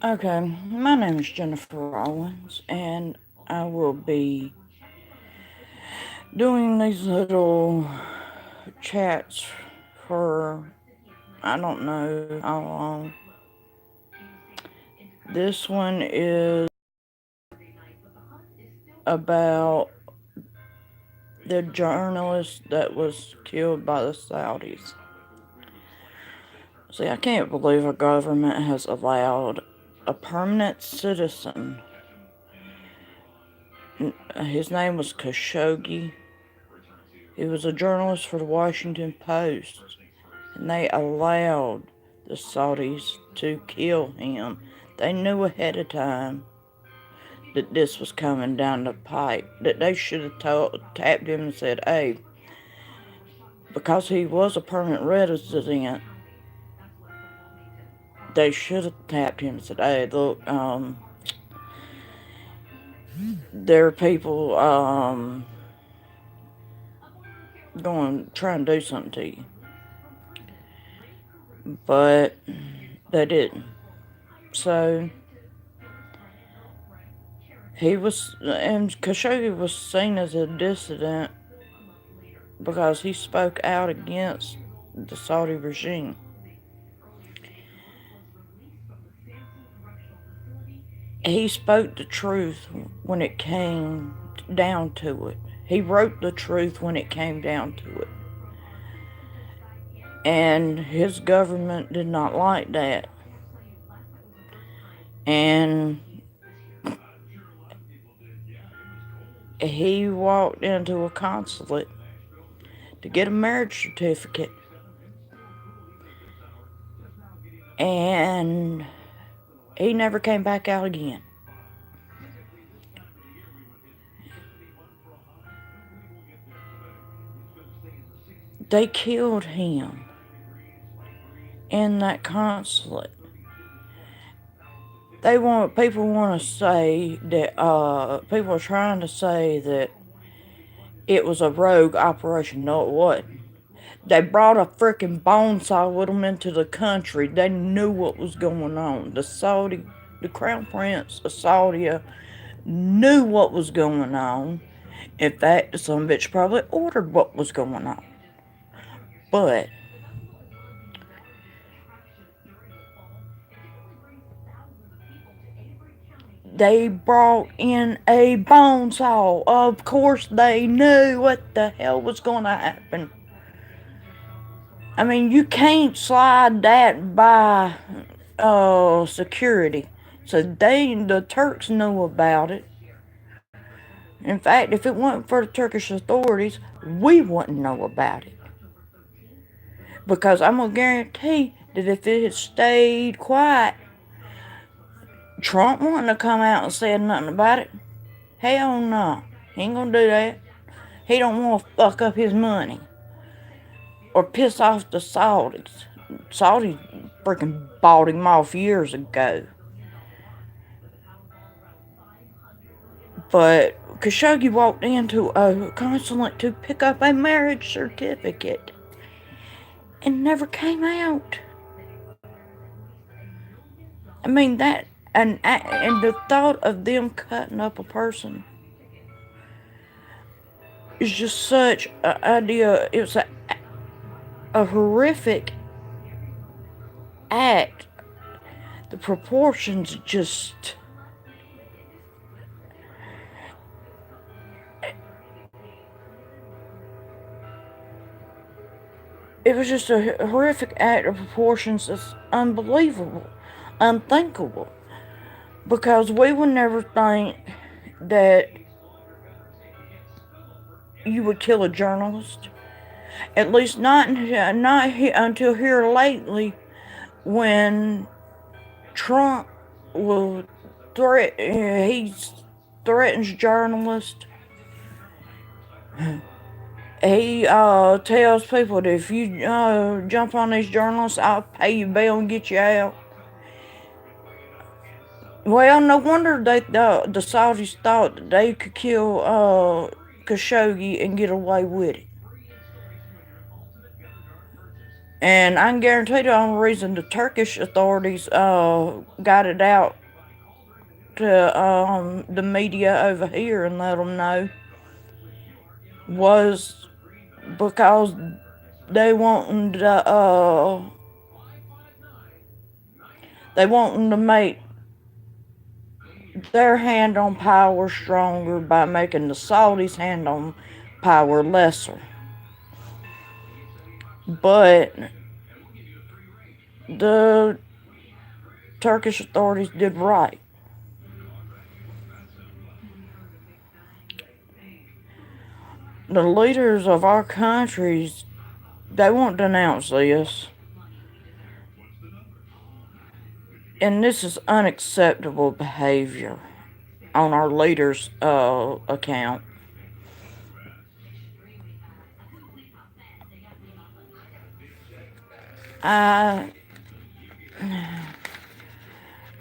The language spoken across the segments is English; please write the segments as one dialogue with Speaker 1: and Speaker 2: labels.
Speaker 1: Okay, my name is Jennifer Rollins, and I will be doing these little chats for I don't know how long. This one is about the journalist that was killed by the Saudis. See, I can't believe our government has allowed a permanent citizen. His name was Khashoggi. He was a journalist for the Washington Post, and they allowed the Saudis to kill him. They knew ahead of time that this was coming down the pipe, that they should have tapped him and said, hey, because he was a permanent resident, they should have tapped him and said, hey, look, there are people going to try and do something to you. But they didn't. So and Khashoggi was seen as a dissident because he spoke out against the Saudi regime. He spoke the truth when it came down to it. He wrote the truth when it came down to it. And his government did not like that. And he walked into a consulate to get a marriage certificate. And he never came back out again. They killed him in that consulate. People want to say that people are trying to say that it was a rogue operation. No, it wasn't. They brought a freaking bone saw with them into the country. They knew what was going on. The Crown Prince of Saudi knew what was going on. In fact, some bitch probably ordered what was going on. But they brought in a bone saw. Of course, they knew what the hell was going to happen. I mean, you can't slide that by security. So the Turks knew about it. In fact, if it wasn't for the Turkish authorities, we wouldn't know about it. Because I'm going to guarantee that if it had stayed quiet, Trump wouldn't have come out and said nothing about it. Hell no. He ain't going to do that. He don't want to fuck up his money. Or piss off the Saudis. Saudis freaking bought him off years ago. But Khashoggi walked into a consulate to pick up a marriage certificate and never came out. I mean, and the thought of them cutting up a person is just such an idea. It was a horrific act. The proportions just. It was just a horrific act of proportions that's unbelievable, unthinkable. Because we would never think that you would kill a journalist. At least not until here lately, when Trump will he threatens journalists. He tells people that if you jump on these journalists, I'll pay you bail and get you out. Well, no wonder the Saudis thought that they could kill Khashoggi and get away with it. And I can guarantee the only reason the Turkish authorities got it out to the media over here and let them know was because they wanting to make their hand on power stronger by making the Saudis' hand on power lesser. But the Turkish authorities did right. The leaders of our countries, they won't denounce this. And this is unacceptable behavior on our leaders' account. I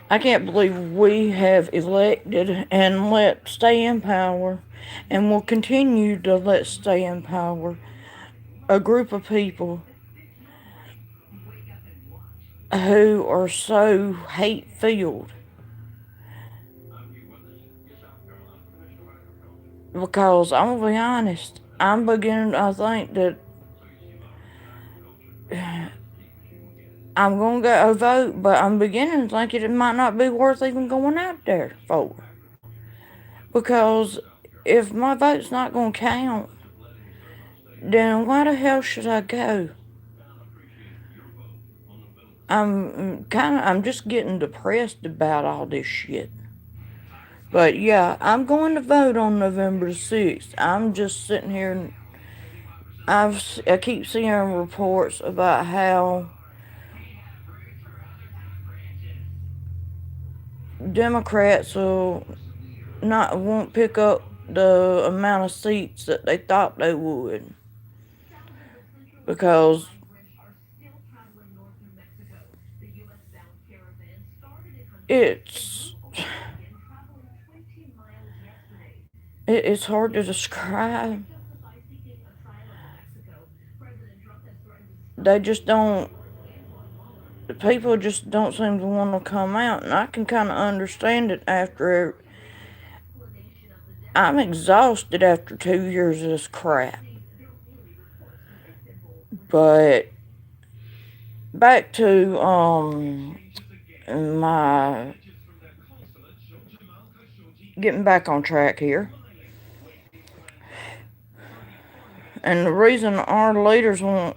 Speaker 1: I can't believe we have elected and let stay in power and will continue to let stay in power a group of people who are so hate-filled. Because I'm going to be honest, I'm beginning to think that I'm going to go vote, but I'm beginning to think it might not be worth even going out there for. Because if my vote's not going to count, then why the hell should I go? I'm just getting depressed about all this shit. But yeah, I'm going to vote on November 6th. I'm just sitting here and I keep seeing reports about how Democrats won't pick up the amount of seats that they thought they would. Because it's it's hard to describe. They just don't. People just don't seem to want to come out, and I can kind of understand it after. I'm exhausted after 2 years of this crap. But back to my getting back on track here. And the reason our leaders won't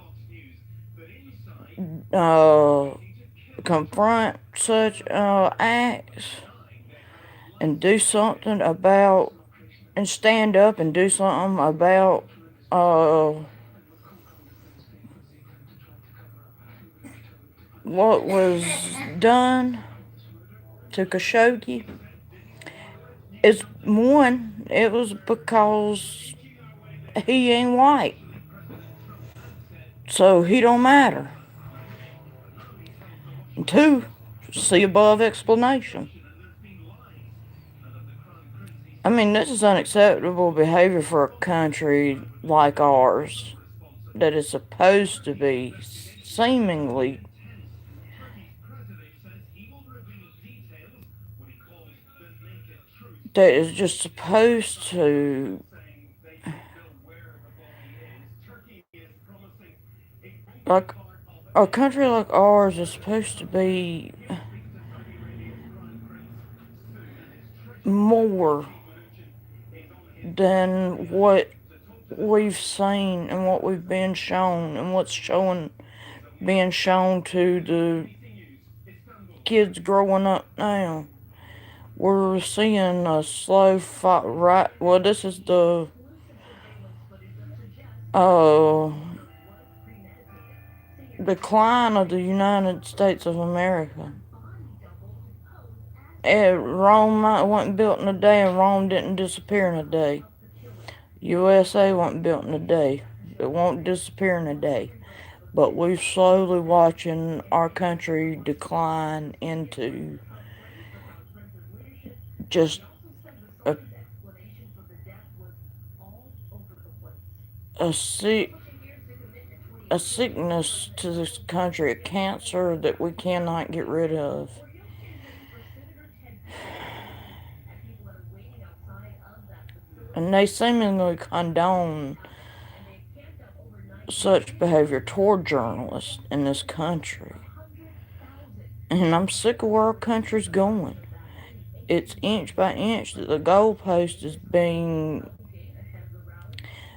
Speaker 1: confront such acts and do something about, and stand up and do something about what was done to Khashoggi is one, it was because he ain't white. So he don't matter. And two, see above explanation. I mean, this is unacceptable behavior for a country like ours that is supposed to be seemingly that is just supposed to like a country like ours is supposed to be more than what we've seen and what we've been shown and what's being shown to the kids growing up now. We're seeing a slow fight, right? Well, this is the uh, decline of the United States of America. Rome wasn't built in a day, and Rome didn't disappear in a day. USA wasn't built in a day. It won't disappear in a day. But we're slowly watching our country decline into just a, a sick, a sickness to this country, a cancer that we cannot get rid of. And they seemingly condone such behavior toward journalists in this country. And I'm sick of where our country's going. It's inch by inch that the goalpost is being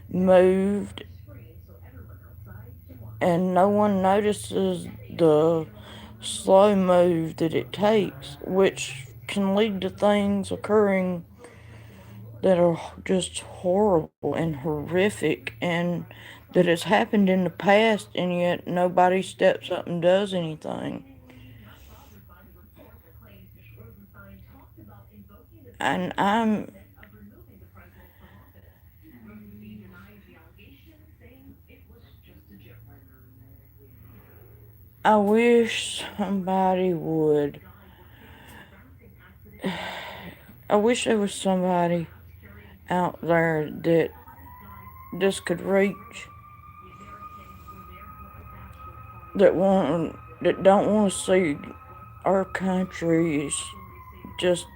Speaker 1: moved, and no one notices the slow move that it takes, which can lead to things occurring that are just horrible and horrific, and that has happened in the past, and yet nobody steps up and does anything. And I wish somebody would. I wish there was somebody out there that this could reach, that don't want to see our countries just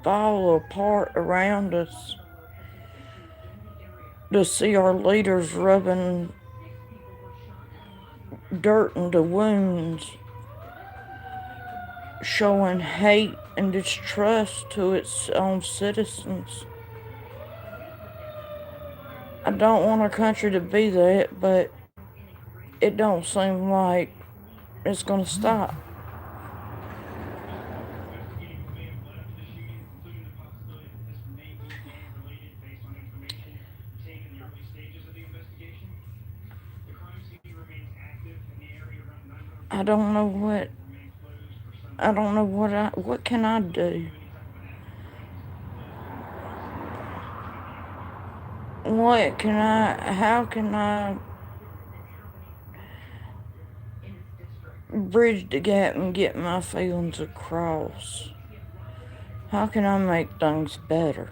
Speaker 1: fall apart around us, to see our leaders rubbing dirt into wounds, showing hate and distrust to its own citizens. I don't want our country to be that, but it don't seem like it's gonna stop. I don't know what what can I do? How can I bridge the gap and get my feelings across? How can I make things better?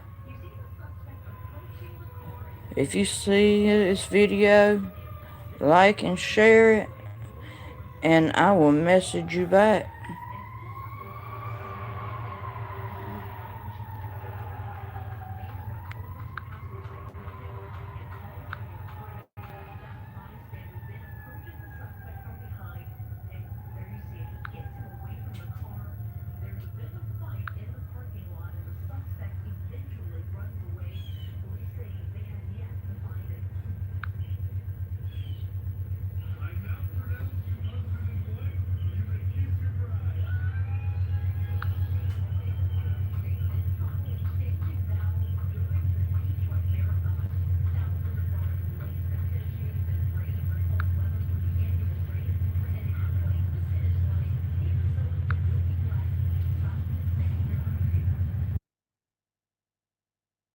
Speaker 1: If you see this video, like and share it, and I will message you back.